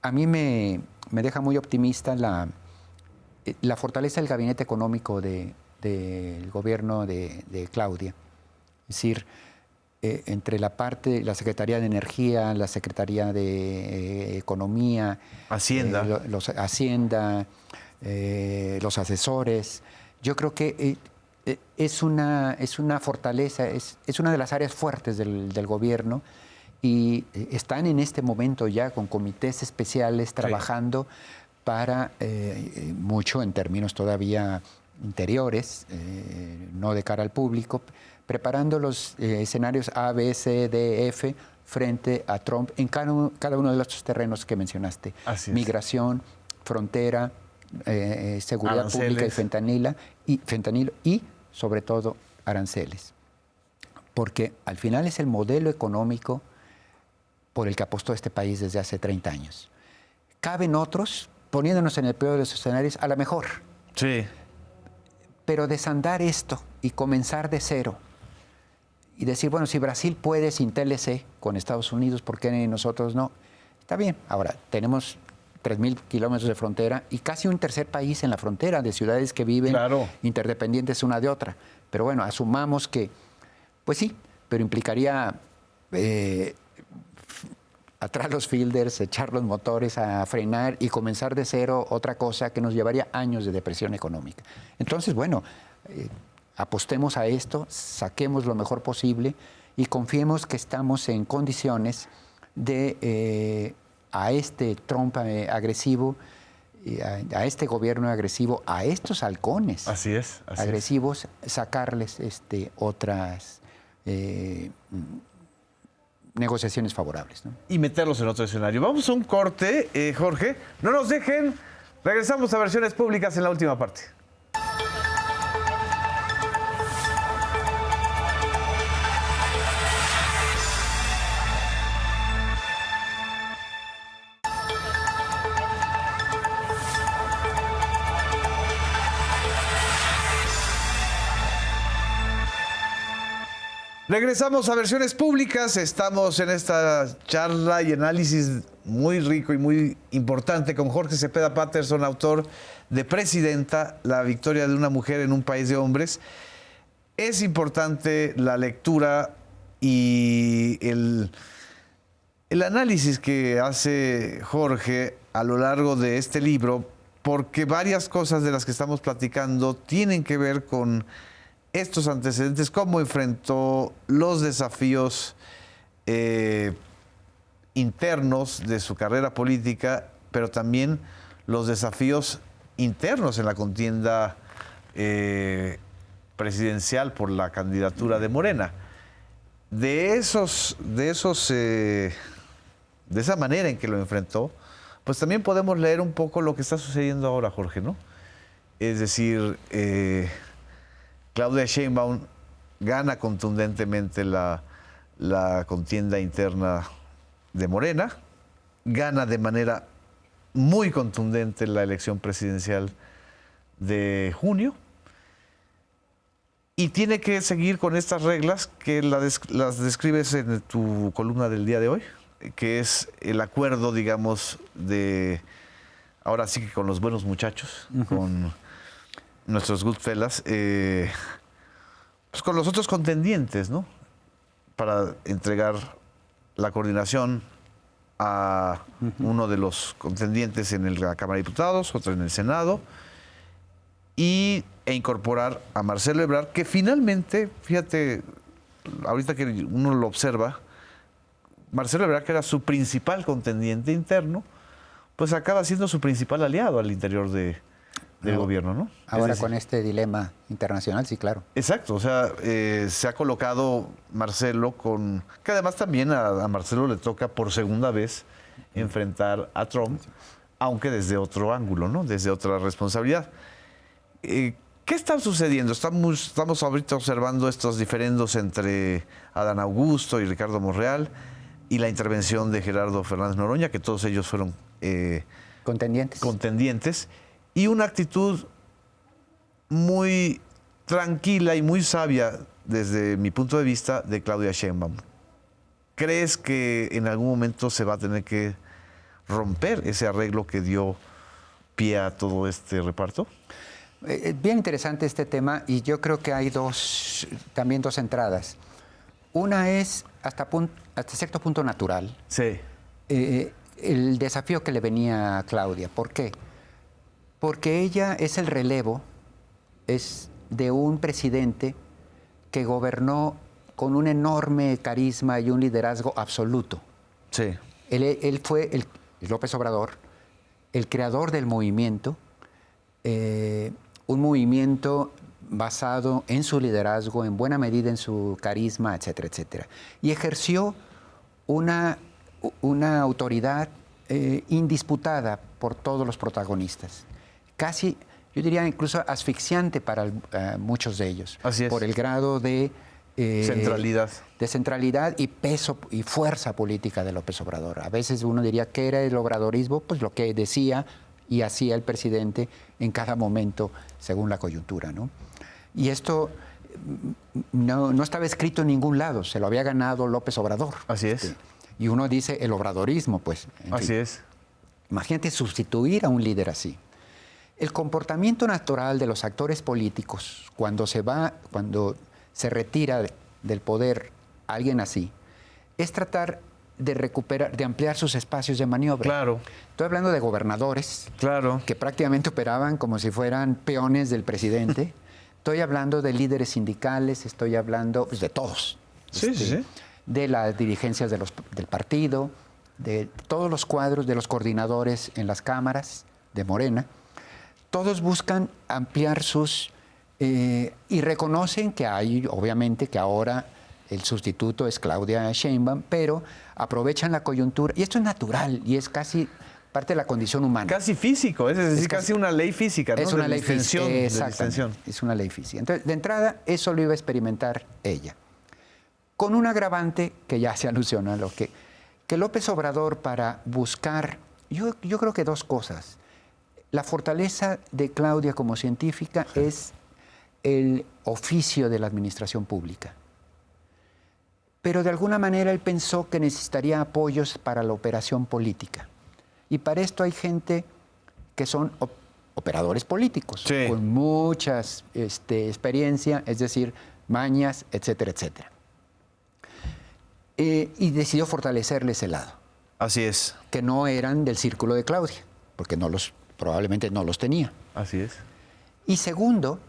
A mí me deja muy optimista la fortaleza del gabinete económico del gobierno de Claudia. Es decir, entre la Secretaría de Energía, la Secretaría de Economía, Hacienda, los asesores, yo creo que es una fortaleza, es una de las áreas fuertes del gobierno y están en este momento ya con comités especiales trabajando para mucho en términos todavía interiores, no de cara al público, preparando los escenarios A, B, C, D, F frente a Trump en cada uno de los terrenos que mencionaste. Así es. Migración, frontera, seguridad Aranceles. pública y fentanilo y, sobre todo, aranceles. Porque al final es el modelo económico por el que apostó este país desde hace 30 años. Caben otros, poniéndonos en el peor de los escenarios, a lo mejor. Sí. Pero desandar esto y comenzar de cero y decir, bueno, si Brasil puede sin TLC con Estados Unidos, ¿por qué nosotros no? Está bien. Ahora, tenemos 3.000 kilómetros de frontera y casi un tercer país en la frontera de ciudades que viven interdependientes una de otra. Pero bueno, asumamos que, pues sí, pero implicaría atrás los fielders, echar los motores a frenar y comenzar de cero otra cosa que nos llevaría años de depresión económica. Entonces, bueno, apostemos a esto, saquemos lo mejor posible y confiemos que estamos en condiciones de a este Trump agresivo, a este gobierno agresivo, a estos halcones agresivos, sacarles otras negociaciones favorables, ¿no? Y meterlos en otro escenario. Vamos a un corte, Jorge. No nos dejen. Regresamos a Versiones Públicas en la última parte. Regresamos a Versiones Públicas. Estamos en esta charla y análisis muy rico y muy importante con Jorge Cepeda Patterson, autor de Presidenta, la victoria de una mujer en un país de hombres. Es importante la lectura y el análisis que hace Jorge a lo largo de este libro, porque varias cosas de las que estamos platicando tienen que ver con estos antecedentes, cómo enfrentó los desafíos internos de su carrera política, pero también los desafíos internos en la contienda presidencial por la candidatura de Morena. De esa manera en que lo enfrentó, pues también podemos leer un poco lo que está sucediendo ahora, Jorge, ¿no? Es decir, Claudia Sheinbaum gana contundentemente la contienda interna de Morena, gana de manera muy contundente la elección presidencial de junio y tiene que seguir con estas reglas que las describes en tu columna del día de hoy, que es el acuerdo, digamos, de ahora sí que con los buenos muchachos, con nuestros Goodfellas, pues con los otros contendientes, ¿no? Para entregar la coordinación a uno de los contendientes en la Cámara de Diputados, otro en el Senado, e incorporar a Marcelo Ebrard, que finalmente, fíjate, ahorita que uno lo observa, Marcelo Ebrard, que era su principal contendiente interno, pues acaba siendo su principal aliado al interior del gobierno, ¿no? Ahora con este dilema internacional, sí, claro. Exacto, o sea, se ha colocado Marcelo que además también a Marcelo le toca por segunda vez enfrentar a Trump, aunque desde otro ángulo, ¿no? Desde otra responsabilidad. ¿Qué está sucediendo? Estamos ahorita observando estos diferendos entre Adán Augusto y Ricardo Monreal y la intervención de Gerardo Fernández Noroña, que todos ellos fueron contendientes, y una actitud muy tranquila y muy sabia, desde mi punto de vista, de Claudia Sheinbaum. ¿Crees que en algún momento se va a tener que romper ese arreglo que dio pie a todo este reparto? Bien interesante este tema y yo creo que hay también dos entradas. Una es hasta cierto punto natural. Sí. El desafío que le venía a Claudia. ¿Por qué? Porque ella es el relevo, es de un presidente que gobernó con un enorme carisma y un liderazgo absoluto. Sí. Él fue, López Obrador, el creador del movimiento, un movimiento basado en su liderazgo, en buena medida en su carisma, etcétera, etcétera. Y ejerció una autoridad indisputada por todos los protagonistas. Casi, yo diría incluso asfixiante para muchos de ellos. Así es. Por el grado de Centralidad. de centralidad y peso y fuerza política de López Obrador. A veces uno diría que era el obradorismo, pues lo que decía y hacía el presidente en cada momento según la coyuntura, ¿no? Y esto no estaba escrito en ningún lado, se lo había ganado López Obrador. Así es. Y uno dice el obradorismo, pues. Así es. Imagínate sustituir a un líder así. El comportamiento natural de los actores políticos cuando se retira del poder alguien así, es tratar de recuperar, de ampliar sus espacios de maniobra. Claro. Estoy hablando de gobernadores, Claro. que prácticamente operaban como si fueran peones del presidente. Estoy hablando de líderes sindicales, estoy hablando pues, de todos. Sí. De las dirigencias del partido, de todos los cuadros, de los coordinadores en las cámaras de Morena. Todos buscan ampliar sus... y reconocen que hay, obviamente, que ahora el sustituto es Claudia Sheinbaum, pero aprovechan la coyuntura. Y esto es natural y es casi parte de la condición humana. Casi físico, es decir, casi una ley física, ¿no? Es una de ley distensión, física. de Exactamente. distensión. Es una ley física. Entonces, de entrada, eso lo iba a experimentar ella. Con un agravante que ya se alusiona a lo que López Obrador, para buscar, yo creo que dos cosas. La fortaleza de Claudia como científica es el oficio de la administración pública. Pero de alguna manera él pensó que necesitaría apoyos para la operación política. Y para esto hay gente que son operadores políticos, Sí. con mucha experiencia, es decir, mañas, etcétera, etcétera. Y decidió fortalecerle ese lado, Así es. que no eran del círculo de Claudia, porque probablemente no los tenía. Así es. Y segundo,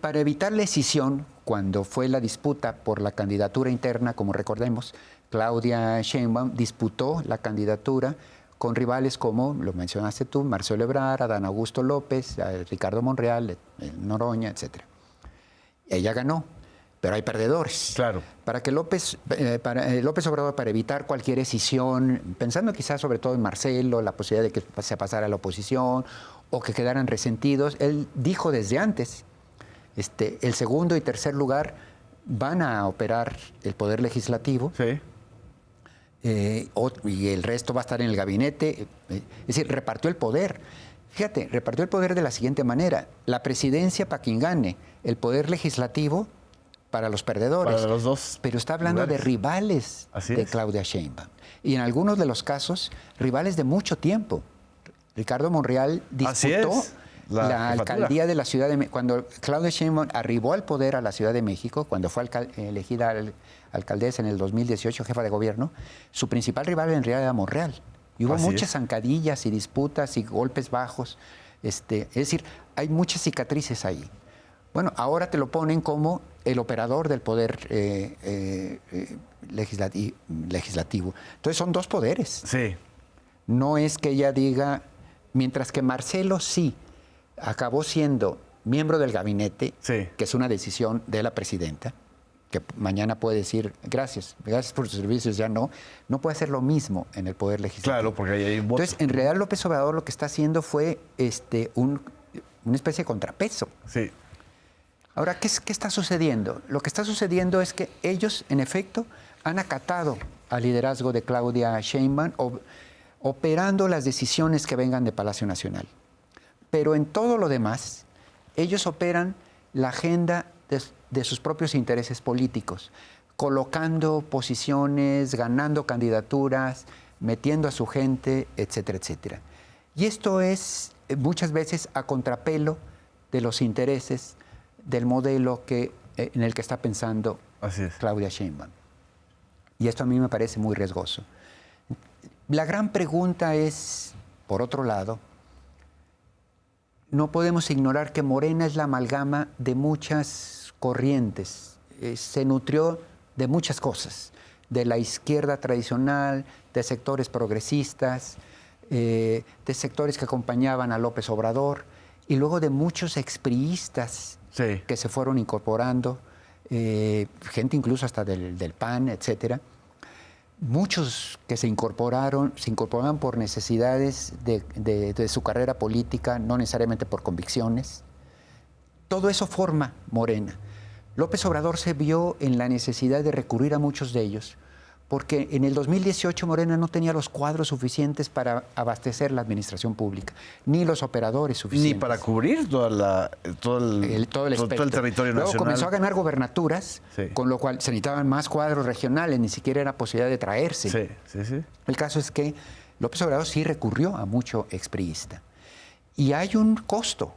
para evitar la escisión, cuando fue la disputa por la candidatura interna, como recordemos, Claudia Sheinbaum disputó la candidatura con rivales como, lo mencionaste tú, Marcelo Ebrard, Adán Augusto López, Ricardo Monreal, Noroña, etc. Ella ganó, pero hay perdedores. Claro. Para que López Obrador, para evitar cualquier escisión, pensando quizás sobre todo en Marcelo, la posibilidad de que se pasara a la oposición o que quedaran resentidos, él dijo desde antes, el segundo y tercer lugar van a operar el Poder Legislativo. Sí. Y el resto va a estar en el gabinete. Es decir, repartió el poder. Fíjate, repartió el poder de la siguiente manera. La presidencia para quien gane, el Poder Legislativo para los perdedores. Para los dos. Pero está hablando lugares. de rivales de Claudia Sheinbaum. Y en algunos de los casos, rivales de mucho tiempo. Ricardo Monreal disputó la alcaldía de la Ciudad de México. Cuando Claudia Sheinbaum arribó al poder a la Ciudad de México, cuando fue elegida alcaldesa en el 2018, jefa de gobierno, su principal rival en realidad era Monreal. Y hubo muchas zancadillas y disputas y golpes bajos. Es decir, hay muchas cicatrices ahí. Bueno, ahora te lo ponen como el operador del poder legislativo. Entonces son dos poderes. Sí. No es que ella diga, mientras que Marcelo sí acabó siendo miembro del gabinete, Sí. que es una decisión de la presidenta, que mañana puede decir, gracias por sus servicios, ya no puede hacer lo mismo en el Poder Legislativo. Claro, porque ahí hay un voto. Entonces, en realidad López Obrador lo que está haciendo fue una especie de contrapeso. Sí. Ahora, ¿qué está sucediendo? Lo que está sucediendo es que ellos, en efecto, han acatado al liderazgo de Claudia Sheinbaum, operando las decisiones que vengan de Palacio Nacional. Pero en todo lo demás, ellos operan la agenda de sus propios intereses políticos, colocando posiciones, ganando candidaturas, metiendo a su gente, etcétera, etcétera. Y esto es muchas veces a contrapelo de los intereses del modelo en el que está pensando Claudia Sheinbaum. Y esto a mí me parece muy riesgoso. La gran pregunta es, por otro lado, no podemos ignorar que Morena es la amalgama de muchas corrientes se nutrió de muchas cosas, de la izquierda tradicional, de sectores progresistas, de sectores que acompañaban a López Obrador, y luego de muchos expriistas que se fueron incorporando, gente incluso hasta del PAN, etcétera. Muchos que se incorporaban por necesidades de su carrera política, no necesariamente por convicciones. Todo eso forma Morena. López Obrador se vio en la necesidad de recurrir a muchos de ellos, porque en el 2018 Morena no tenía los cuadros suficientes para abastecer la administración pública, ni los operadores suficientes. Ni para cubrir todo el territorio nacional. Luego comenzó a ganar gobernaturas, con lo cual se necesitaban más cuadros regionales, ni siquiera era posibilidad de traerse. Sí. El caso es que López Obrador sí recurrió a mucho expriista. Y hay un costo,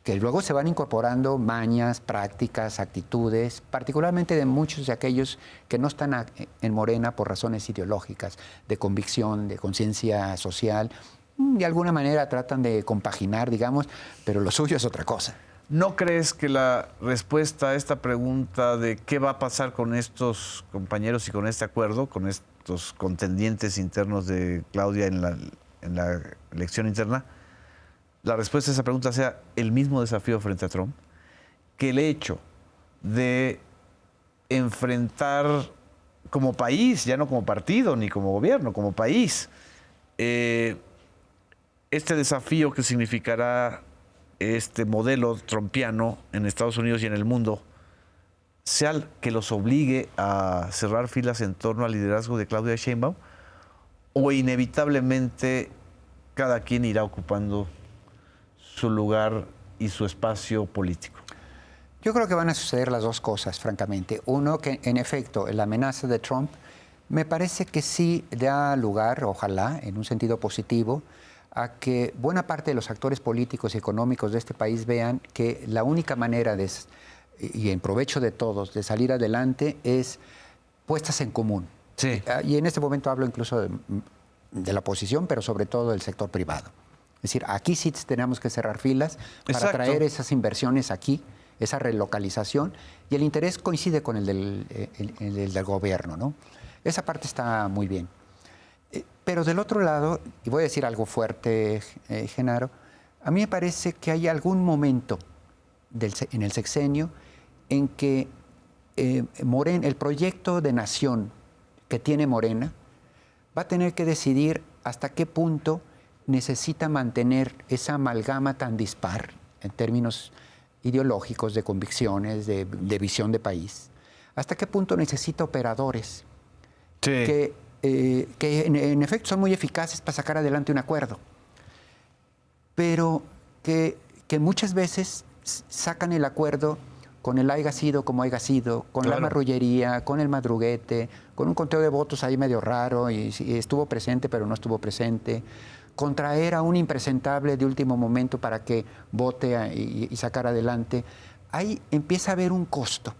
que luego se van incorporando mañas, prácticas, actitudes, particularmente de muchos de aquellos que no están en Morena por razones ideológicas, de convicción, de conciencia social. De alguna manera tratan de compaginar, digamos, pero lo suyo es otra cosa. ¿No crees que la respuesta a esta pregunta de qué va a pasar con estos compañeros y con este acuerdo, con estos contendientes internos de Claudia en la elección interna, la respuesta a esa pregunta sea el mismo desafío frente a Trump, que el hecho de enfrentar como país, ya no como partido ni como gobierno, como país, este desafío que significará este modelo trumpiano en Estados Unidos y en el mundo, sea el que los obligue a cerrar filas en torno al liderazgo de Claudia Sheinbaum, o inevitablemente cada quien irá ocupando su lugar y su espacio político? Yo creo que van a suceder las dos cosas, francamente. Uno, que en efecto la amenaza de Trump me parece que sí da lugar, ojalá, en un sentido positivo, a que buena parte de los actores políticos y económicos de este país vean que la única manera y en provecho de todos, de salir adelante es puestas en común. Sí. Y en este momento hablo incluso de la oposición, pero sobre todo del sector privado. Es decir, aquí sí tenemos que cerrar filas para traer esas inversiones aquí, esa relocalización, y el interés coincide con el del gobierno, ¿no? Esa parte está muy bien. Pero del otro lado, y voy a decir algo fuerte, Genaro, a mí me parece que hay algún momento en el sexenio en que el proyecto de nación que tiene Morena va a tener que decidir hasta qué punto necesita mantener esa amalgama tan dispar en términos ideológicos, de convicciones, de visión de país. ¿Hasta qué punto necesita operadores que en efecto son muy eficaces para sacar adelante un acuerdo, pero que muchas veces sacan el acuerdo con el haiga sido como haiga sido, con la marrullería, con el madruguete, con un conteo de votos ahí medio raro y estuvo presente pero no estuvo presente, contraer a un impresentable de último momento para que vote y sacar adelante. Ahí empieza a haber un costo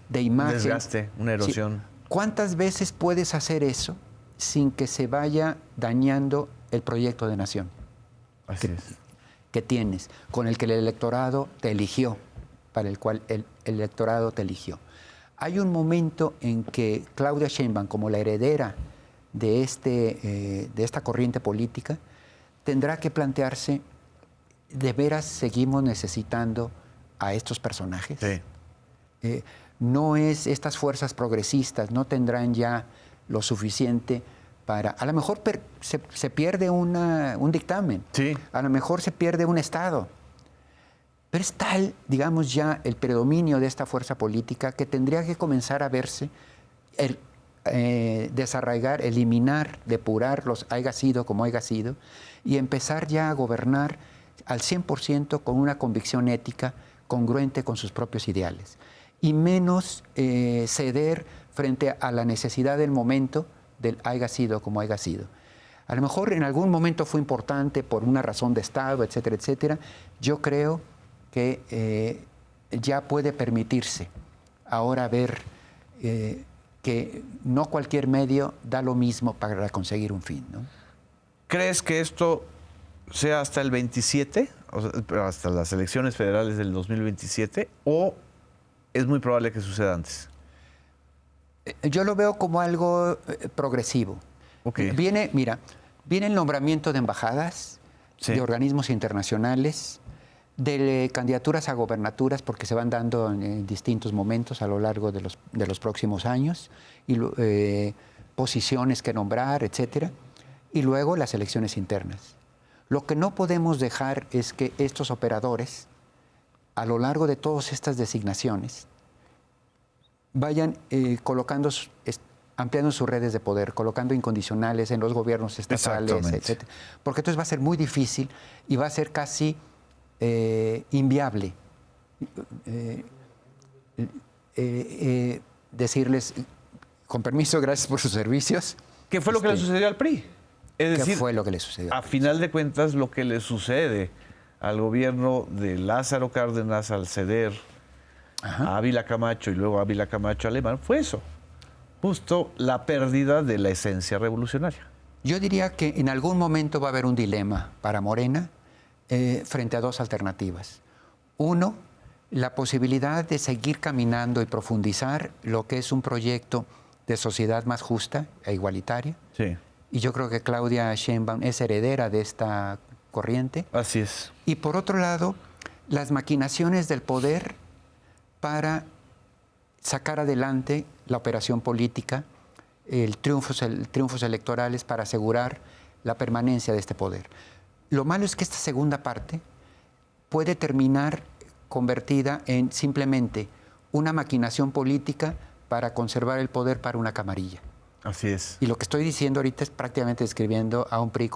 de imagen. Un desgaste, una erosión. Sí. ¿Cuántas veces puedes hacer eso sin que se vaya dañando el proyecto de nación que tienes, con el que el electorado te eligió, para el cual el electorado te eligió? Hay un momento en que Claudia Sheinbaum, como la heredera de esta corriente política, tendrá que plantearse, ¿de veras seguimos necesitando a estos personajes? Sí. No es, estas fuerzas progresistas no tendrán ya lo suficiente para, a lo mejor se pierde un dictamen, a lo mejor se pierde un Estado, pero es tal, digamos, ya el predominio de esta fuerza política que tendría que comenzar a verse, desarraigar, eliminar, depurar los haiga sido como haiga sido, y empezar ya a gobernar al 100% con una convicción ética congruente con sus propios ideales, y menos ceder frente a la necesidad del momento del haiga sido como haiga sido. A lo mejor en algún momento fue importante por una razón de Estado, etcétera, etcétera. Yo creo que ya puede permitirse ahora ver que no cualquier medio da lo mismo para conseguir un fin, ¿no? ¿Crees que esto sea hasta el 27, o sea, hasta las elecciones federales del 2027, o es muy probable que suceda antes? Yo lo veo como algo progresivo. Okay. Viene el nombramiento de embajadas, Sí. de organismos internacionales, de candidaturas a gobernaturas, porque se van dando en distintos momentos a lo largo de los próximos años, y posiciones que nombrar, etcétera, y luego las elecciones internas. Lo que no podemos dejar es que estos operadores, a lo largo de todas estas designaciones, vayan ampliando sus redes de poder, colocando incondicionales en los gobiernos estatales, etc. Porque entonces va a ser muy difícil y va a ser casi inviable decirles, con permiso, gracias por sus servicios. ¿Qué fue lo que le sucedió al PRI? Es decir, ¿qué fue lo que le sucedió? A final de cuentas, lo que le sucede al gobierno de Lázaro Cárdenas al ceder a Ávila Camacho y luego a Ávila Camacho Alemán fue eso, justo la pérdida de la esencia revolucionaria. Yo diría que en algún momento va a haber un dilema para Morena frente a dos alternativas. Uno, la posibilidad de seguir caminando y profundizar lo que es un proyecto de sociedad más justa e igualitaria. Sí. Y yo creo que Claudia Sheinbaum es heredera de esta corriente. Así es. Y por otro lado, las maquinaciones del poder para sacar adelante la operación política, triunfos electorales para asegurar la permanencia de este poder. Lo malo es que esta segunda parte puede terminar convertida en simplemente una maquinación política para conservar el poder para una camarilla. Así es. Y lo que estoy diciendo ahorita es prácticamente describiendo a un PRI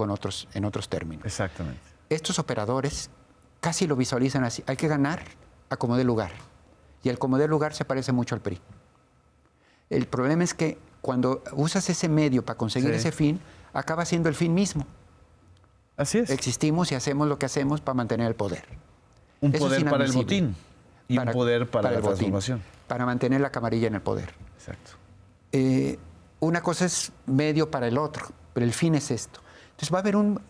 en otros términos. Exactamente. Estos operadores casi lo visualizan así. Hay que ganar a como dé lugar. Y el como dé lugar se parece mucho al PRI. El problema es que cuando usas ese medio para conseguir ese fin, acaba siendo el fin mismo. Así es. Existimos y hacemos lo que hacemos para mantener el poder. Un poder para el botín y un poder para la transformación. Botín, para mantener la camarilla en el poder. Exacto. Una cosa es medio para el otro, pero el fin es esto. Entonces va a haber un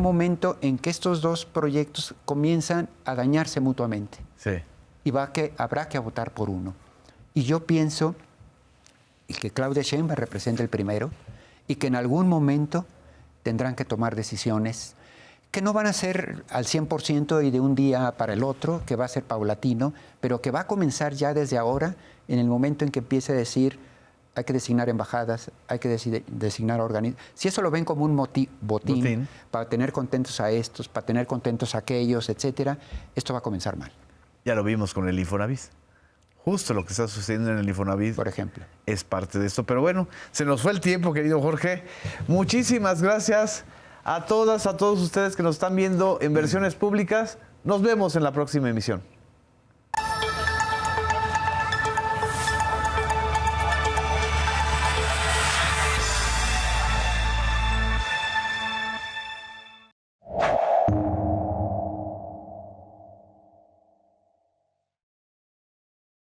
momento en que estos dos proyectos comienzan a dañarse mutuamente. Sí. Y habrá que votar por uno. Y yo pienso que Claudia Sheinbaum representa el primero y que en algún momento tendrán que tomar decisiones que no van a ser al 100% y de un día para el otro, que va a ser paulatino, pero que va a comenzar ya desde ahora, en el momento en que empiece a decir hay que designar embajadas, hay que designar organismos. Si eso lo ven como un botín para tener contentos a estos, para tener contentos a aquellos, etcétera, esto va a comenzar mal. Ya lo vimos con el Infonavit. Justo lo que está sucediendo en el Infonavit, por ejemplo, es parte de esto. Pero bueno, se nos fue el tiempo, querido Jorge. Muchísimas gracias a todas, a todos ustedes que nos están viendo en Versiones Públicas. Nos vemos en la próxima emisión.